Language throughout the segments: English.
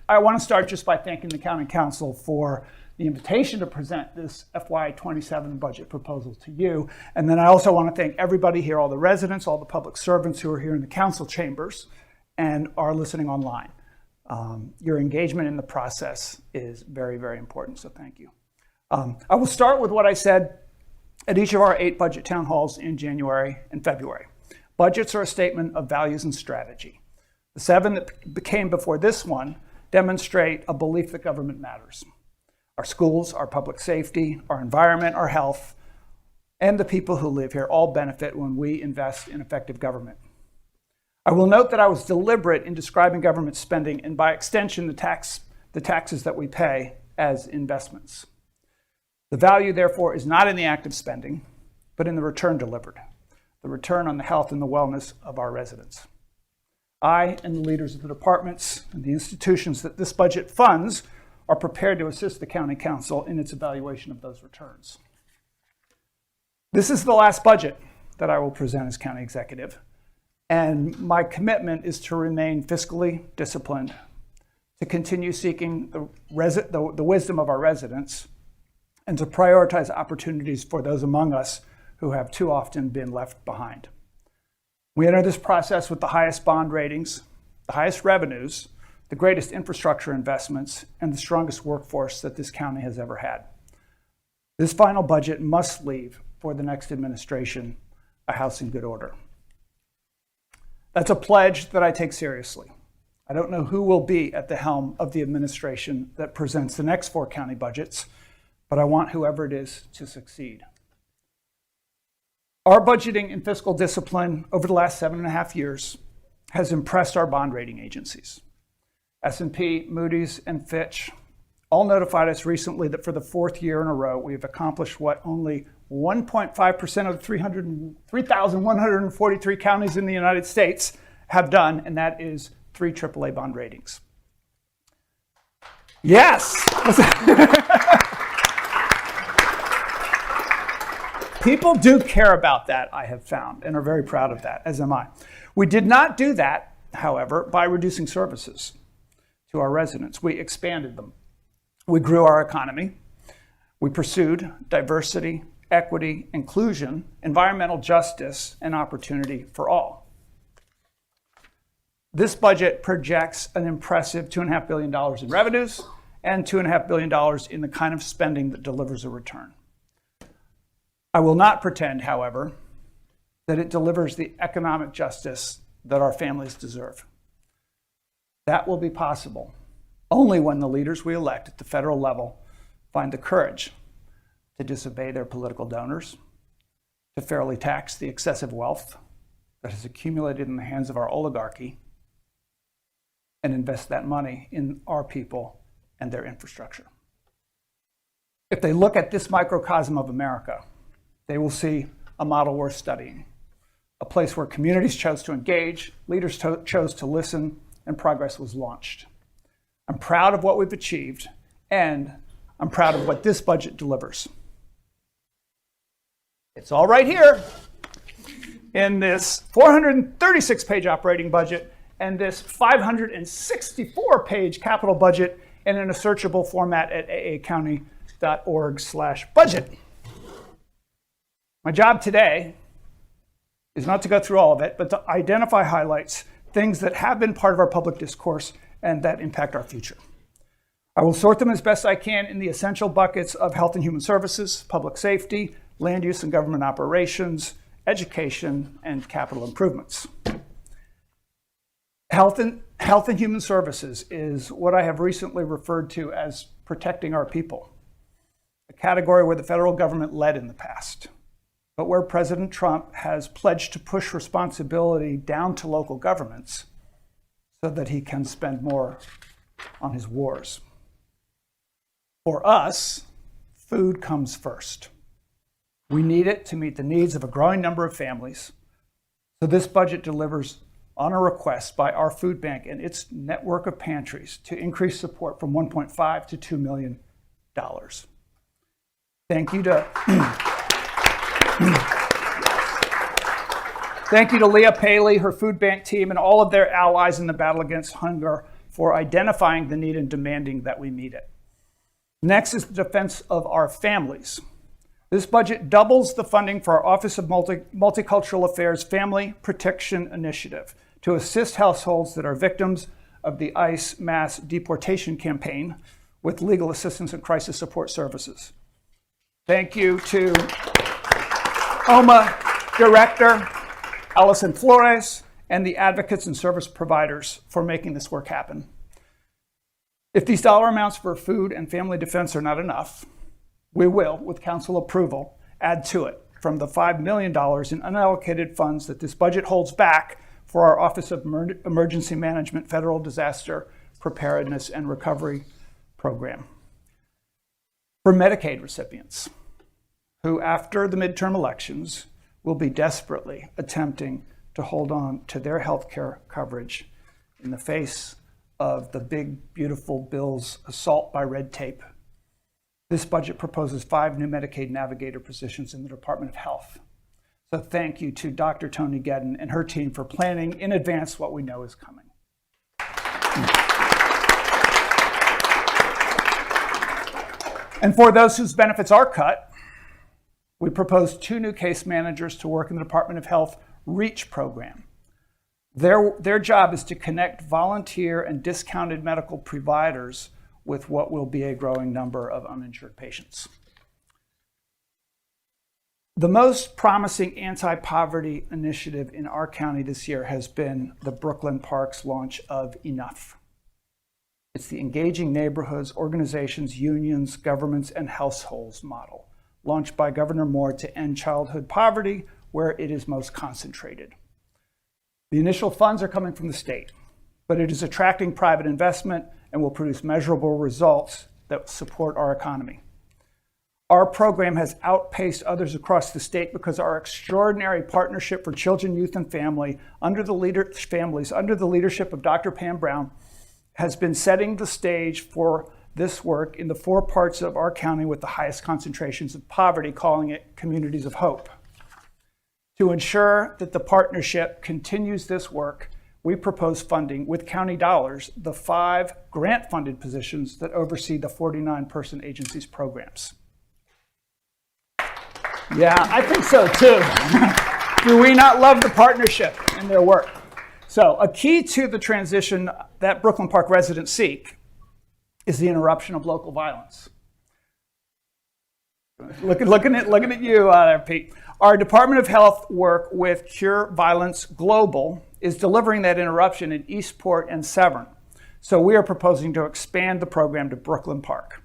I want to start just by thanking the County Council for the invitation to present this FY27 budget proposal to you. And then I also want to thank everybody here, all the residents, all the public servants who are here in the council chambers and are listening online. Your engagement in the process is very, very important, so thank you. I will start with what I said at each of our 8 budget town halls in January and February. Budgets are a statement of values and strategy. The 7 that came before this one demonstrate a belief that government matters. Our schools, our public safety, our environment, our health, and the people who live here all benefit when we invest in effective government. I will note that I was deliberate in describing government spending and by extension the taxes that we pay as investments. The value, therefore, is not in the act of spending, but in the return delivered, the return on the health and the wellness of our residents. I and the leaders of the departments and the institutions that this budget funds are prepared to assist the County Council in its evaluation of those returns. This is the last budget that I will present as County Executive, and my commitment is to remain fiscally disciplined, to continue seeking the wisdom of our residents, and to prioritize opportunities for those among us who have too often been left behind. We enter this process with the highest bond ratings, the highest revenues, the greatest infrastructure investments, and the strongest workforce that this county has ever had. This final budget must leave for the next administration a house in good order. That's a pledge that I take seriously. I don't know who will be at the helm of the administration that presents the next 4 county budgets, but I want whoever it is to succeed. Our budgeting and fiscal discipline over the last 7.5 years has impressed our bond rating agencies. S&P, Moody's, and Fitch all notified us recently that for the 4th year in a row, we have accomplished what only 1.5% of the 3,143 counties in the United States have done, and that is 3 AAA bond ratings. Yes! People do care about that, I have found, and are very proud of that, as am I. We did not do that, however, by reducing services to our residents. We expanded them. We grew our economy. We pursued diversity, equity, inclusion, environmental justice, and opportunity for all. This budget projects an impressive $2.5 billion in revenues and $2.5 billion in the kind of spending that delivers a return. I will not pretend, however, that it delivers the economic justice that our families deserve. That will be possible only when the leaders we elect at the federal level find the courage to disobey their political donors, to fairly tax the excessive wealth that has accumulated in the hands of our oligarchy, and invest that money in our people and their infrastructure. If they look at this microcosm of America, they will see a model worth studying, a place where communities chose to engage, leaders chose to listen, and progress was launched. I'm proud of what we've achieved, and I'm proud of what this budget delivers. It's all right here in this 436-page operating budget and this 564-page capital budget, and in a searchable format at aacounty.org/budget. My job today is not to go through all of it, but to identify highlights, things that have been part of our public discourse and that impact our future. I will sort them as best I can in the essential buckets of health and human services, public safety, land use and government operations, education, and capital improvements. Health and human services is what I have recently referred to as protecting our people, a category where the federal government led in the past, but where President Trump has pledged to push responsibility down to local governments so that he can spend more on his wars. For us, food comes first. We need it to meet the needs of a growing number of families, so this budget delivers on a request by our food bank and its network of pantries to increase support from $1.5 to $2 million. Thank you to Leah Paley, her food bank team, and all of their allies in the battle against hunger for identifying the need and demanding that we meet it. Next is the defense of our families. This budget doubles the funding for our Office of Multicultural Affairs Family Protection Initiative to assist households that are victims of the ICE mass deportation campaign with legal assistance and crisis support services. Thank you to OMA Director Alison Flores and the advocates and service providers for making this work happen. If these dollar amounts for food and family defense are not enough, we will, with council approval, add to it from the $5 million in unallocated funds that this budget holds back for our Office of Emergency Management Federal Disaster Preparedness and Recovery Program. For Medicaid recipients who, after the midterm elections, will be desperately attempting to hold on to their health care coverage in the face of the big, beautiful bill's assault by red tape. This budget proposes 5 new Medicaid navigator positions in the Department of Health. So thank you to Dr. Toni Gedden and her team for planning in advance what we know is coming. And for those whose benefits are cut, we propose 2 new case managers to work in the Department of Health REACH program. Their job is to connect volunteer and discounted medical providers with what will be a growing number of uninsured patients. The most promising anti-poverty initiative in our county this year has been the Brooklyn Park's launch of Enough. It's the engaging neighborhoods, organizations, unions, governments, and households model, launched by Governor Moore to end childhood poverty where it is most concentrated. The initial funds are coming from the state, but it is attracting private investment and will produce measurable results that support our economy. Our program has outpaced others across the state because our extraordinary partnership for children, youth, and families under the leadership of Dr. Pam Brown has been setting the stage for this work in the 4 parts of our county with the highest concentrations of poverty, calling it Communities of Hope. To ensure that the partnership continues this work, we propose funding with county dollars the 5 grant-funded positions that oversee the 49-person agency's programs. Yeah, I think so too. Do we not love the partnership and their work? So a key to the transition that Brooklyn Park residents seek is the interruption of local violence. Looking at you there, Pete. Our Department of Health work with Cure Violence Global is delivering that interruption in Eastport and Severn. So we are proposing to expand the program to Brooklyn Park.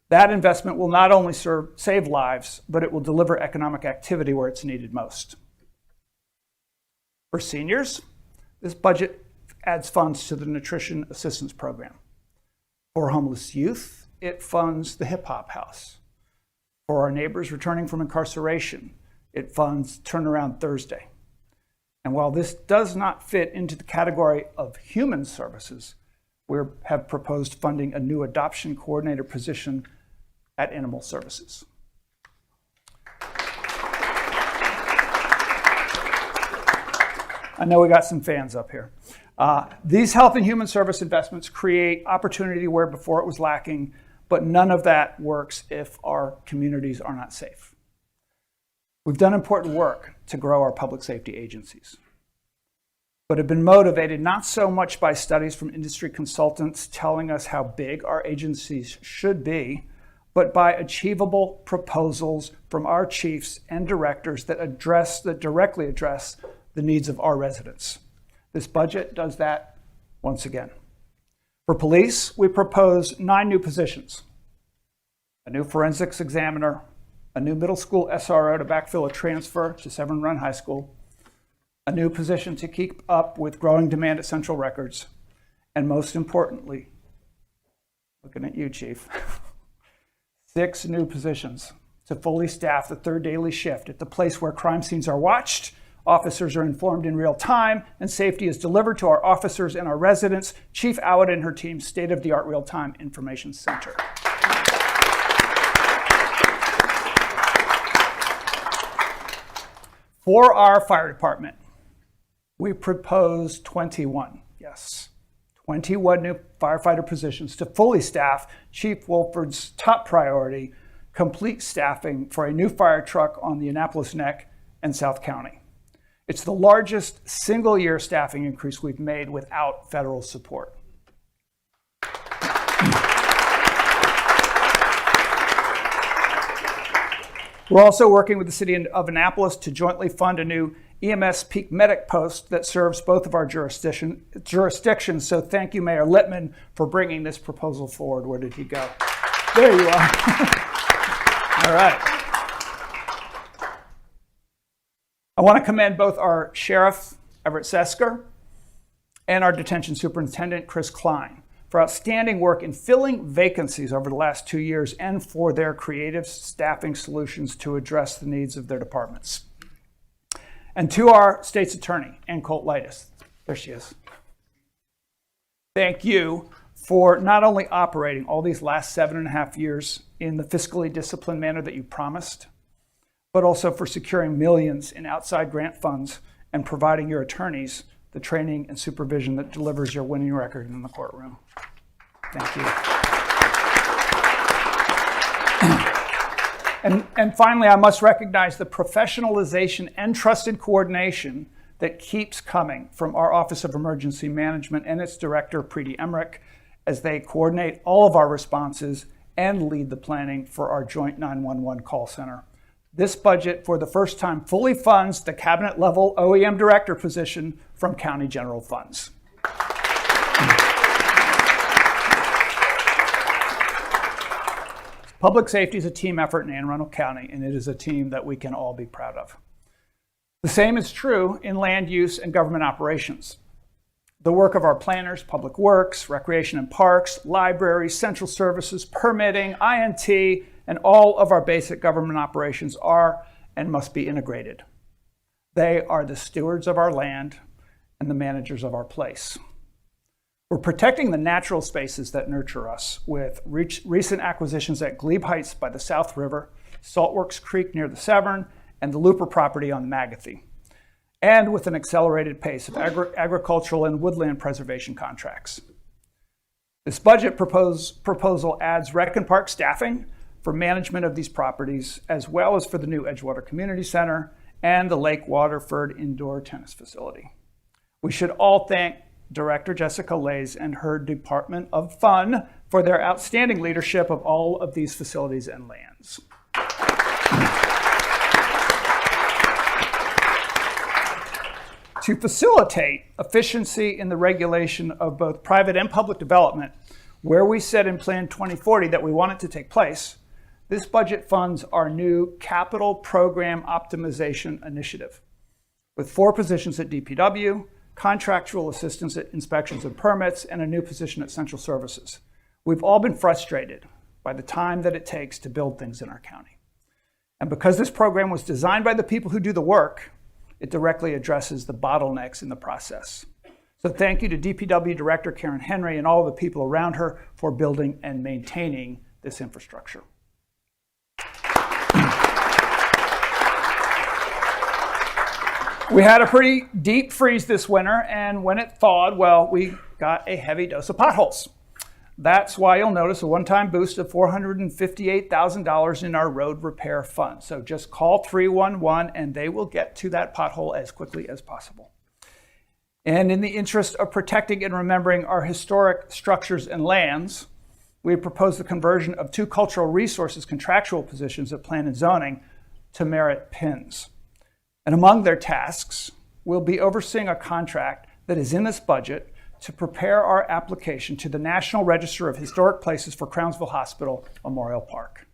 That investment will not only save lives, but it will deliver economic activity where it's needed most. For seniors, this budget adds funds to the Nutrition Assistance Program. For homeless youth, it funds the Hip Hop House. For our neighbors returning from incarceration, it funds Turnaround Thursday. And while this does not fit into the category of human services, we have proposed funding a new adoption coordinator position at Animal Services. I know we got some fans up here. These health and human service investments create opportunity where before it was lacking, but none of that works if our communities are not safe. We've done important work to grow our public safety agencies, but have been motivated not so much by studies from industry consultants telling us how big our agencies should be, but by achievable proposals from our chiefs and directors that directly address the needs of our residents. This budget does that once again. For police, we propose 9 new positions: a new forensics examiner, a new middle school SRO to backfill a transfer to Severn Run High School, a new position to keep up with growing demand at Central Records, and most importantly, looking at you, Chief, 6 new positions to fully staff the 3rd daily shift at the place where crime scenes are watched, officers are informed in real time, and safety is delivered to our officers and our residents. Chief Awad and her team's state-of-the-art real-time information center. For our fire department, we propose 21, yes, 21 new firefighter positions to fully staff Chief Wolford's top priority, complete staffing for a new fire truck on the Annapolis Neck and South County. It's the largest single-year staffing increase we've made without federal support. We're also working with the city of Annapolis to jointly fund a new EMS peak medic post that serves both of our jurisdictions. So thank you, Mayor Littman, for bringing this proposal forward. Where did he go? There you are. All right. I want to commend both our Sheriff, Everett Sesker, and our Detention Superintendent, Chris Klein, for outstanding work in filling vacancies over the last 2 years and for their creative staffing solutions to address the needs of their departments. And to our state's attorney, Anne Colt-Litis, there she is. Thank you for not only operating all these last 7.5 years in the fiscally disciplined manner that you promised, but also for securing millions in outside grant funds and providing your attorneys the training and supervision that delivers your winning record in the courtroom. Thank you. And finally, I must recognize the professionalization and trusted coordination that keeps coming from our Office of Emergency Management and its director, Preeti Emmerich, as they coordinate all of our responses and lead the planning for our joint 911 call center. This budget, for the first time, fully funds the cabinet-level OEM director position from county general funds. Public safety is a team effort in Anne Arundel County, and it is a team that we can all be proud of. The same is true in land use and government operations. The work of our planners, public works, recreation and parks, libraries, central services, permitting, INT, and all of our basic government operations are and must be integrated. They are the stewards of our land and the managers of our place. We're protecting the natural spaces that nurture us with recent acquisitions at Glebe Heights by the South River, Saltworks Creek near the Severn, and the Looper property on the Magathy, and with an accelerated pace of agricultural and woodland preservation contracts. This budget proposal adds Rec and Park staffing for management of these properties, as well as for the new Edgewater Community Center and the Lake Waterford Indoor Tennis Facility. We should all thank Director Jessica Lays and her Department of Fun for their outstanding leadership of all of these facilities and lands. To facilitate efficiency in the regulation of both private and public development, where we said in Plan 2040 that we want it to take place, this budget funds our new Capital Program Optimization Initiative, with 4 positions at DPW, contractual assistance at inspections and permits, and a new position at central services. We've all been frustrated by the time that it takes to build things in our county. And because this program was designed by the people who do the work, it directly addresses the bottlenecks in the process. So thank you to DPW Director Karen Henry and all of the people around her for building and maintaining this infrastructure. We had a pretty deep freeze this winter, and when it thawed, well, we got a heavy dose of potholes. That's why you'll notice a one-time boost of $458,000 in our road repair fund. So just call 311 and they will get to that pothole as quickly as possible. And in the interest of protecting and remembering our historic structures and lands, we proposed the conversion of 2 cultural resources contractual positions at Plan and Zoning to merit PINs. And among their tasks, we'll be overseeing a contract that is in this budget to prepare our application to the National Register of Historic Places for Crownsville Hospital Memorial Park.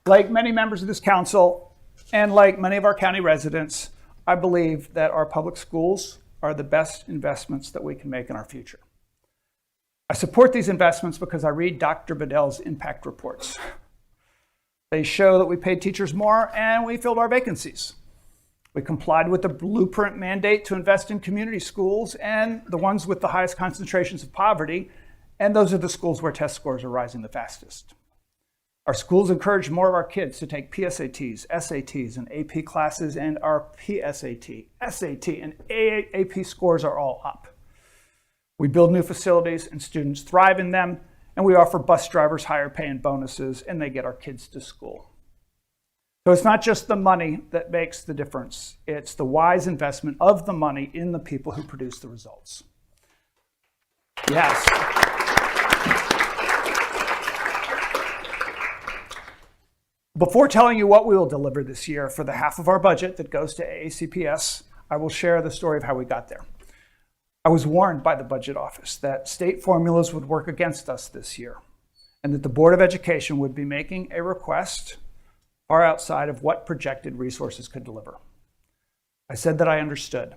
Like many members of this council, and like many of our county residents, I believe that our public schools are the best investments that we can make in our future. I support these investments because I read Dr. Bedell's impact reports. They show that we paid teachers more and we filled our vacancies. We complied with the blueprint mandate to invest in community schools and the ones with the highest concentrations of poverty, and those are the schools where test scores are rising the fastest. Our schools encourage more of our kids to take PSATs, SATs, and AP classes, and our PSAT, SAT, and AP scores are all up. We build new facilities and students thrive in them, and we offer bus drivers higher pay and bonuses, and they get our kids to school. So it's not just the money that makes the difference. It's the wise investment of the money in the people who produce the results. Yes. Before telling you what we will deliver this year for the half of our budget that goes to AACPS, I will share the story of how we got there. I was warned by the Budget Office that state formulas would work against us this year, and that the Board of Education would be making a request far outside of what projected resources could deliver. I said that I understood,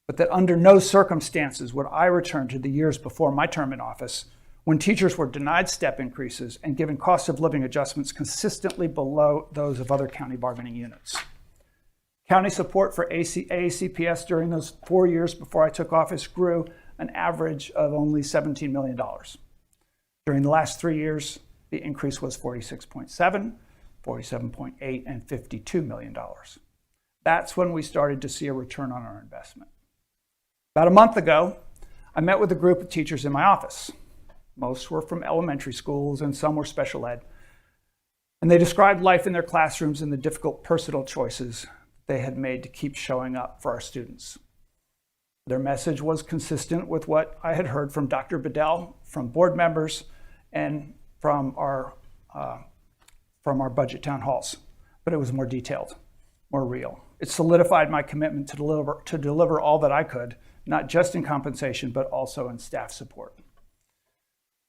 but that under no circumstances would I return to the years before my term in office, when teachers were denied step increases and given cost of living adjustments consistently below those of other county bargaining units. County support for AACPS during those 4 years before I took office grew an average of only $17 million. During the last 3 years, the increase was 46.7, 47.8, and $52 million. That's when we started to see a return on our investment. About a month ago, I met with a group of teachers in my office. Most were from elementary schools and some were special ed. And they described life in their classrooms and the difficult personal choices they had made to keep showing up for our students. Their message was consistent with what I had heard from Dr. Bedell, from board members, and from our budget town halls, but it was more detailed, more real. It solidified my commitment to deliver all that I could, not just in compensation, but also in staff support.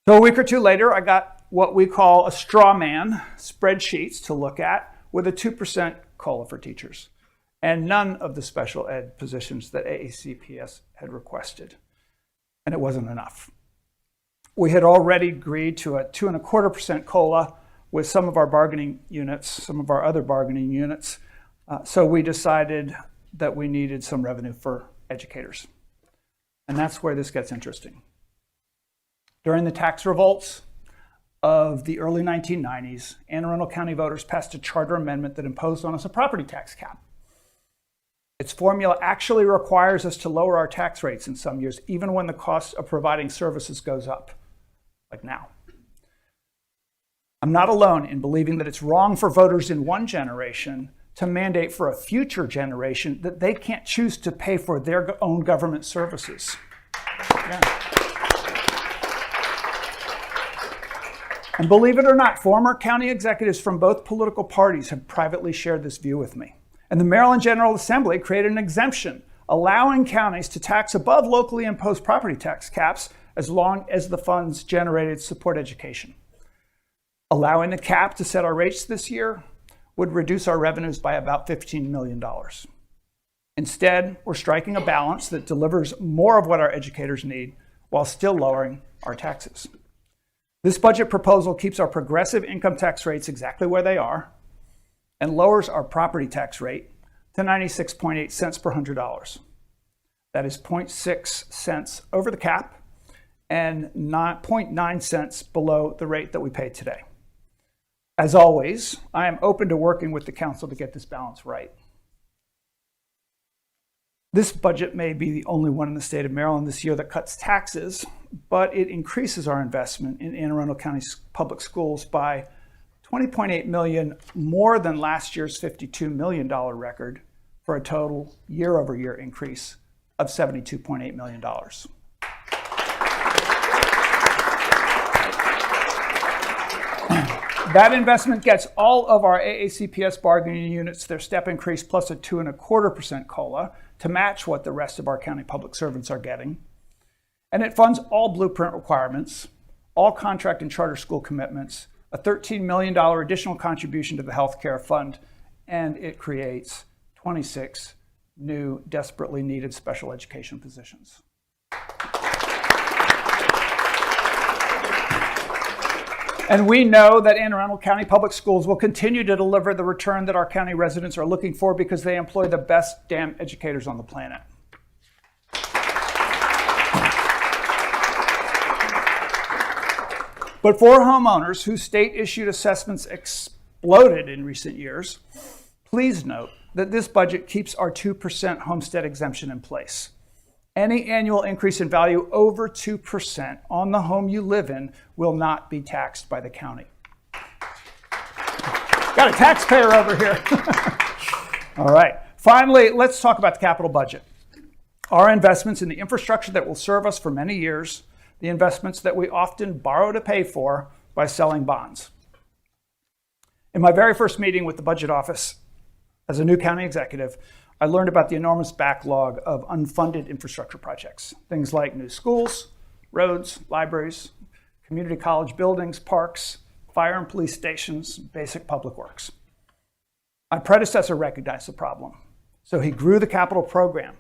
So a week or two later, I got what we call a straw man spreadsheets to look at with a 2% COLA for teachers, and none of the special ed positions that AACPS had requested, and it wasn't enough. We had already agreed to a 2.25% COLA with some of our bargaining units, some of our other bargaining units. So we decided that we needed some revenue for educators. And that's where this gets interesting. During the tax revolts of the early 1990s, Anne Arundel County voters passed a charter amendment that imposed on us a property tax cap. Its formula actually requires us to lower our tax rates in some years, even when the cost of providing services goes up, like now. I'm not alone in believing that it's wrong for voters in one generation to mandate for a future generation that they can't choose to pay for their own government services. Yeah. And believe it or not, former county executives from both political parties have privately shared this view with me. And the Maryland General Assembly created an exemption allowing counties to tax above locally imposed property tax caps as long as the funds generated support education. Allowing the cap to set our rates this year would reduce our revenues by about $15 million. Instead, we're striking a balance that delivers more of what our educators need while still lowering our taxes. This budget proposal keeps our progressive income tax rates exactly where they are and lowers our property tax rate to 96.8 cents per $100. That is 0.6 cents over the cap and 0.9 cents below the rate that we pay today. As always, I am open to working with the council to get this balance right. This budget may be the only one in the state of Maryland this year that cuts taxes, but it increases our investment in Anne Arundel County public schools by $20.8 million, more than last year's $52 million record, for a total year-over-year increase of $72.8 million. That investment gets all of our AACPS bargaining units their step increase plus a 2.25% COLA to match what the rest of our county public servants are getting. And it funds all blueprint requirements, all contract and charter school commitments, a $13 million additional contribution to the healthcare fund, and it creates 26 new desperately needed special education positions. And we know that Anne Arundel County Public Schools will continue to deliver the return that our county residents are looking for because they employ the best damn educators on the planet. But for homeowners whose state-issued assessments exploded in recent years, please note that this budget keeps our 2% homestead exemption in place. Any annual increase in value over 2% on the home you live in will not be taxed by the county. Got a taxpayer over here. All right. Finally, let's talk about the capital budget. Our investments in the infrastructure that will serve us for many years, the investments that we often borrow to pay for by selling bonds. In my very first meeting with the budget office as a new county executive, I learned about the enormous backlog of unfunded infrastructure projects, things like new schools, roads, libraries, community college buildings, parks, fire and police stations, basic public works. My predecessor recognized the problem, so he grew the capital program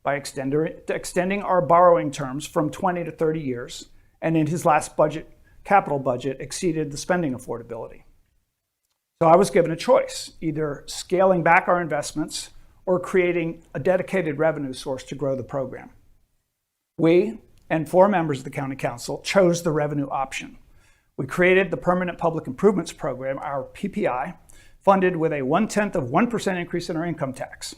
by extending our borrowing terms from 20 to 30 years, and in his last capital budget, exceeded the spending affordability. So I was given a choice, either scaling back our investments or creating a dedicated revenue source to grow the program. We and 4 members of the County Council chose the revenue option. We created the Permanent Public Improvements Program, our PPI, funded with a 0.1% increase in our income tax.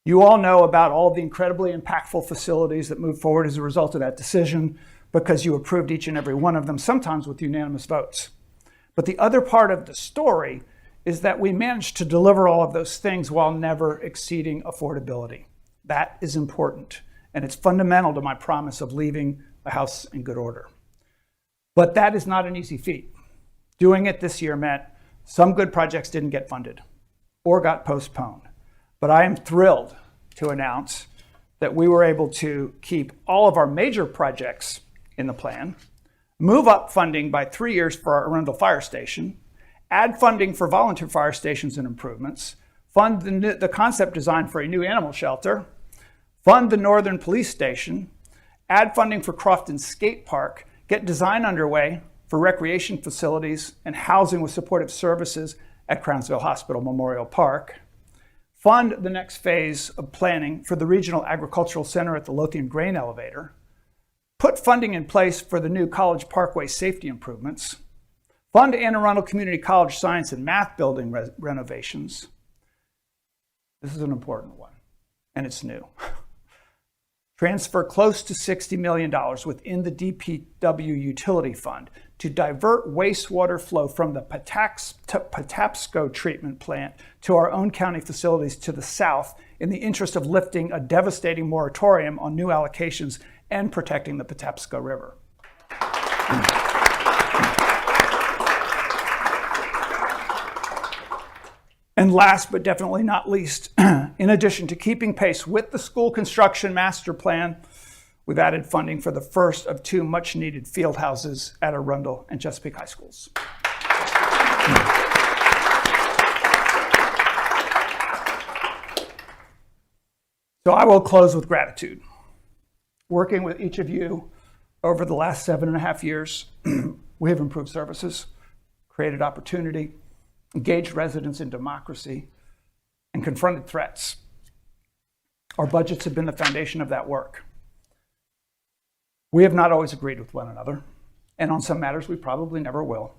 You all know about all of the incredibly impactful facilities that moved forward as a result of that decision because you approved each and every one of them, sometimes with unanimous votes. But the other part of the story is that we managed to deliver all of those things while never exceeding affordability. That is important, and it's fundamental to my promise of leaving the house in good order. But that is not an easy feat. Doing it this year meant some good projects didn't get funded or got postponed. But I am thrilled to announce that we were able to keep all of our major projects in the plan, move up funding by 3 years for our Arundel Fire Station, add funding for volunteer fire stations and improvements, fund the concept design for a new animal shelter, fund the Northern Police Station, add funding for Crofton Skate Park, get design underway for recreation facilities and housing with supportive services at Crownsville Hospital Memorial Park, fund the next phase of planning for the Regional Agricultural Center at the Lothian Grain Elevator, put funding in place for the new College Parkway safety improvements, fund Anne Arundel Community College Science and Math building renovations. This is an important one, and it's new. Transfer close to $60 million within the DPW Utility Fund to divert wastewater flow from the Patapsco treatment plant to our own county facilities to the south in the interest of lifting a devastating moratorium on new allocations and protecting the Patapsco River. And last but definitely not least, in addition to keeping pace with the school construction master plan, we've added funding for the first of 2 much-needed field houses at Arundel and Chesapeake High Schools. So I will close with gratitude. Working with each of you over the last 7.5 years, we have improved services, created opportunity, engaged residents in democracy, and confronted threats. Our budgets have been the foundation of that work. We have not always agreed with one another, and on some matters we probably never will,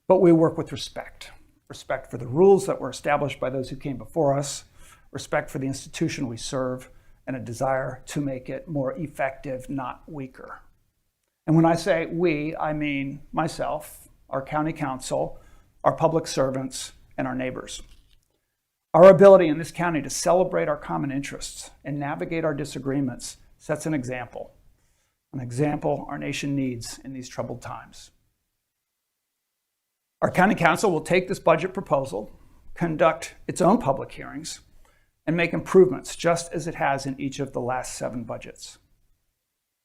but we work with respect. Respect for the rules that were established by those who came before us, respect for the institution we serve, and a desire to make it more effective, not weaker. And when I say we, I mean myself, our county council, our public servants, and our neighbors. Our ability in this county to celebrate our common interests and navigate our disagreements sets an example our nation needs in these troubled times. Our county council will take this budget proposal, conduct its own public hearings, and make improvements just as it has in each of the last 7 budgets.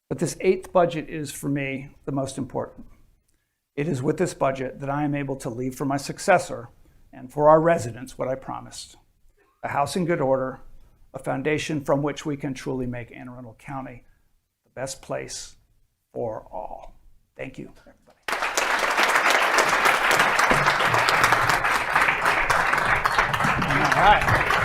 But this 8th budget is, for me, the most important. It is with this budget that I am able to leave for my successor and for our residents what I promised: a house in good order, a foundation from which we can truly make Anne Arundel County the best place for all. Thank you, everybody. All right.